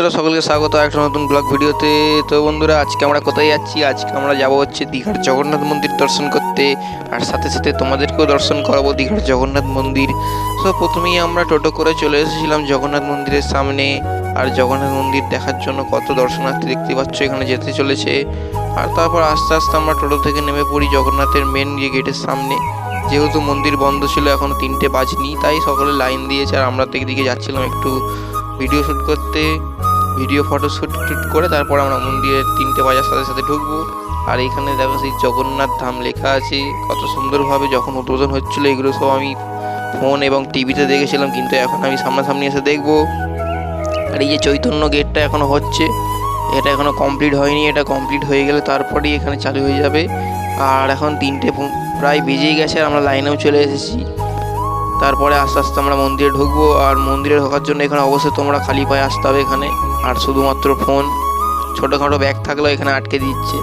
বন্ধুরা সকলকে স্বাগত একটা নতুন ব্লগ ভিডিওতে। তো বন্ধুরা আজকে আমরা কোথায় যাচ্ছি? আজকে আমরা যাব হচ্ছে দীঘার জগন্নাথ মন্দির দর্শন করতে, আর সাথে সাথে তোমাদেরকেও দর্শন করাবো দীঘার জগন্নাথ মন্দির। তো প্রথমেই আমরা টোটো করে চলে এসেছিলাম জগন্নাথ মন্দিরের সামনে, আর জগন্নাথ মন্দির দেখার জন্য কত দর্শনার্থী দেখতে পাচ্ছ এখানে যেতে চলেছে। আর তারপর আস্তে আস্তে আমরা টোটো থেকে নেমে পড়ি জগন্নাথের মেন যে গেটের সামনে। যেহেতু মন্দির বন্ধ ছিল, এখন 3টে বাজনি, তাই সকলে লাইন দিয়েছে, আর আমরা দিকে যাচ্ছিলাম একটু ভিডিও শ্যুট করতে। ভিডিও ফটো শ্যুট করে তারপর আমরা মন্দিরের 3টে বাজার সাথে সাথে ঢুকবো। আর এখানে দেখো সেই জগন্নাথ ধাম লেখা আছে কত সুন্দরভাবে। যখন উদ্বোধন হচ্ছিলো এগুলো সব আমি ফোন এবং টিভিতে দেখেছিলাম, কিন্তু এখন আমি সামনাসামনি এসে দেখবো। আর এই যে চৈতন্য গেটটা এখনো হচ্ছে, এটা এখনো কমপ্লিট হয়নি, এটা কমপ্লিট হয়ে গেলে তারপরেই এখানে চালু হয়ে যাবে। আর এখন 3টে প্রায় বেজেই গেছে, আর আমরা লাইনেও চলে এসেছি। তারপরে আস্তে আস্তে আমরা মন্দিরে ঢুকবো। আর মন্দিরে ঢোকার জন্য এখানে অবশ্যই তোমরা খালি পায়ে আসতে হবে এখানে, আর শুধুমাত্র ফোন ছোটোখাটো ব্যাগ থাকলেও এখানে আটকে দিচ্ছে।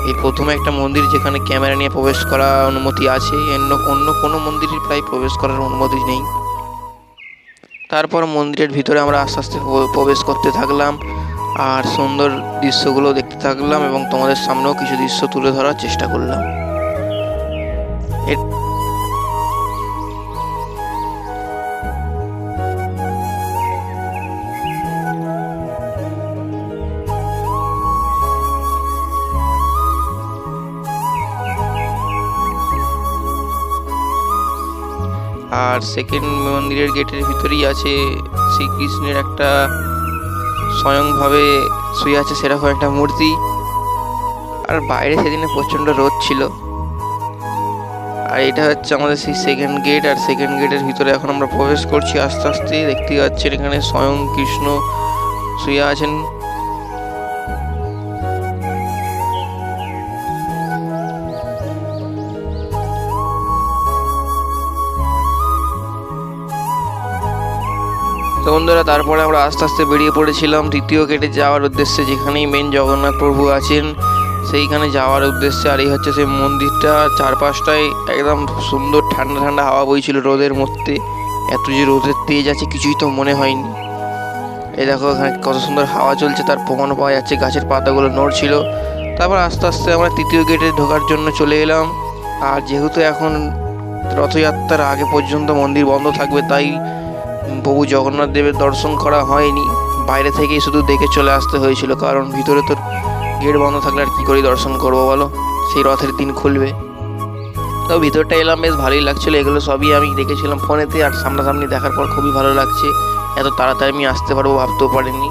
এই প্রথমে একটা মন্দির যেখানে ক্যামেরা নিয়ে প্রবেশ করা অনুমতি আছে, অন্য কোনো মন্দিরে প্রায় প্রবেশ করার অনুমতি নেই। তারপর মন্দিরের ভিতরে আমরা আস্তে আস্তে প্রবেশ করতে থাকলাম, আর সুন্দর দৃশ্যগুলো দেখতে থাকলাম, এবং তোমাদের সামনেও কিছু দৃশ্য তুলে ধরার চেষ্টা করলাম। আর সেকেন্ড মন্দিরের গেটের ভিতরেই আছে শ্রীকৃষ্ণের একটা স্বয়ংভাবে শুয়ে আছে সেরকম একটা মূর্তি। আর বাইরে সেদিনে প্রচণ্ড রোদ ছিল। আর এটা হচ্ছে আমাদের সেই সেকেন্ড গেট, আর সেকেন্ড গেটের ভিতরে এখন আমরা প্রবেশ করছি আস্তে আস্তে। দেখতে পাচ্ছেন এখানে স্বয়ং কৃষ্ণ শুয়ে আছেন। তো বন্ধুরা তারপরে আমরা আস্তে আস্তে বেরিয়ে পড়েছিলাম তৃতীয় গেটে যাওয়ার উদ্দেশ্যে, যেখানেই মেন জগন্নাথ প্রভু আছেন সেইখানে যাওয়ার উদ্দেশ্যে। আর এই হচ্ছে সেই মন্দিরটা, চারপাশটায় একদম সুন্দর ঠান্ডা ঠান্ডা হাওয়া বইছিল রোদের মধ্যে। এত যে রোদের তেজ আছে কিছুই তো মনে হয়নি। এই দেখো এখানে কত সুন্দর হাওয়া চলছে, তার প্রমাণ পাওয়া যাচ্ছে, গাছের পাতাগুলো নড়ছিল। তারপর আস্তে আস্তে আমরা তৃতীয় গেটে ঢোকার জন্য চলে এলাম। আর যেহেতু এখন রথযাত্রার আগে পর্যন্ত মন্দির বন্ধ থাকবে, তাই প্রভু জগন্নাথ দেবের দর্শন করা হয়নি, বাইরে থেকেই শুধু দেখে চলে আসতে হয়েছিল। কারণ ভিতরে তো গেট বন্ধ থাকলে আর কী করে দর্শন করবো বলো, সেই রথের দিন খুলবে। তো ভিতরটা এলাম, বেশ ভালোই লাগছিলো। এগুলো সবই আমি দেখেছিলাম ফোনেতে, আর সামনাসামনি দেখার পর খুবই ভালো লাগছে। এত তাড়াতাড়ি আমি আসতে পারবো ভাবতেও পারিনি।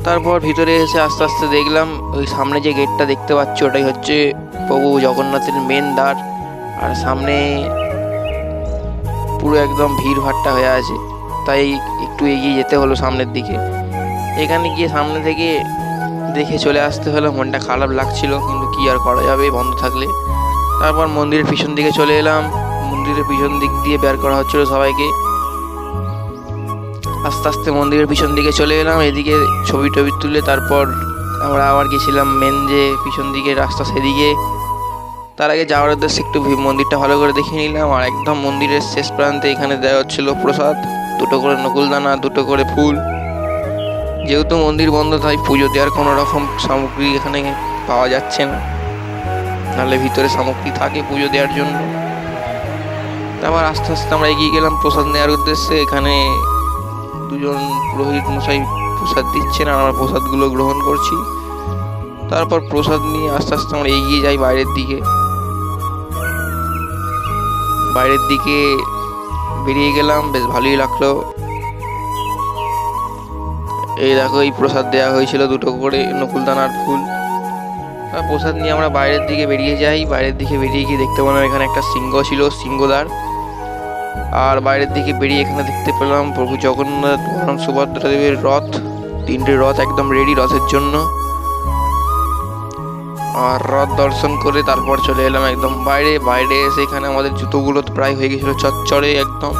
তারপর ভিতরে এসে আস্তে আস্তে দেখলাম ওই সামনে যে গেটটা দেখতে পাচ্ছি ওটাই হচ্ছে প্রভু জগন্নাথের মেন দ্বার। আর সামনে পুরো একদম ভিড় ভাট্টা হয়ে আছে, তাই একটু এগিয়ে যেতে হলো সামনের দিকে। এখানে গিয়ে সামনে থেকে দেখে চলে আসতে হলো, মনটা খারাপ লাগছিল, কিন্তু কি আর করা যাবে বন্ধ থাকলে। তারপর মন্দিরের পিছন দিকে চলে এলাম। মন্দিরের পিছন দিক দিয়ে বের করা হচ্ছিল সবাইকে। আস্তে আস্তে মন্দিরের পিছন দিকে চলে এলাম, এদিকে ছবি টবি তুলে তারপর আমরা আবার গেছিলাম মেন যে পিছন দিকে রাস্তা সেদিকে। তার আগে যাওয়ার উদ্দেশ্যে একটু মন্দিরটা ভালো করে দেখে নিলাম। আর একদম মন্দিরের শেষ প্রান্তে এখানে দেওয়া হচ্ছিল প্রসাদ, 2টো করে নকুলদানা, 2টো করে ফুল। যেহেতু মন্দির বন্ধ, তাই পুজো দেওয়ার কোনো রকম সামগ্রী এখানে পাওয়া যাচ্ছে না, নাহলে ভিতরে সামগ্রী থাকে পুজো দেওয়ার জন্য। তারপর আস্তে আস্তে আমরা এগিয়ে গেলাম প্রসাদ নেওয়ার উদ্দেশ্যে। এখানে 2জন পুরোহিত মশাই প্রসাদ দিচ্ছেন, আর আমরা প্রসাদগুলো গ্রহণ করছি। তারপর প্রসাদ নিয়ে আস্তে আস্তে আমরা এগিয়ে যাই বাইরের দিকে। বেরিয়ে গেলাম, বেশ ভালোই লাগলো। এই দেখো এই প্রসাদ দেওয়া হয়েছিল 2টো করে নকুলদানার ফুল। আর প্রসাদ নিয়ে আমরা বাইরের দিকে বেরিয়ে যাই। বাইরের দিকে বেরিয়ে গিয়ে দেখতে পেলাম এখানে একটা সিংহ ছিল, সিংহদ্বার। আর বাইরের দিকে বেরিয়ে এখানে দেখতে পেলাম প্রভু জগন্নাথ বলরাম সুভদ্রা দেবের রথ, 3টে রথ একদম রেডি রথের জন্য। আর রথ দর্শন করে তারপর চলে এলাম একদম বাইরে এসে এখানে আমাদের জুতোগুলো তো প্রায় হয়ে গেছিলো চচ্চড়ে একদম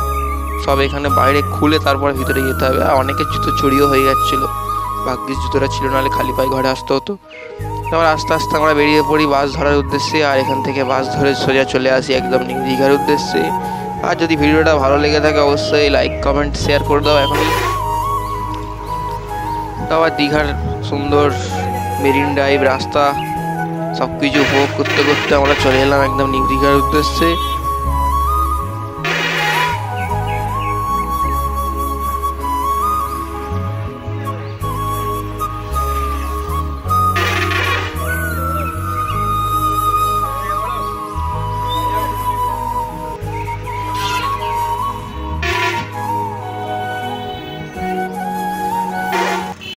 সব। এখানে বাইরে খুলে তারপর ভিতরে যেতে হবে। আর অনেকের জুতো চড়িও হয়ে যাচ্ছিলো, ভাগ্যিস জুতোটা ছিল, নাহলে খালি পায়ে ঘরে আসতে হতো। তারপর আস্তে আস্তে আমরা বেরিয়ে পড়ি বাস ধরার উদ্দেশ্যে। আর এখান থেকে বাস ধরে সোজা চলে আসি একদম নিউ দীঘার উদ্দেশ্যে। আর যদি ভিডিওটা ভালো লেগে থাকে অবশ্যই লাইক কমেন্ট শেয়ার করে দাও এখনই। আবার দীঘার সুন্দর মেরিন ড্রাইভ রাস্তা সব কিছু উপভোগ করতে করতে আমরা চলে এলাম একদম নিউ দীঘার উদ্দেশ্যে।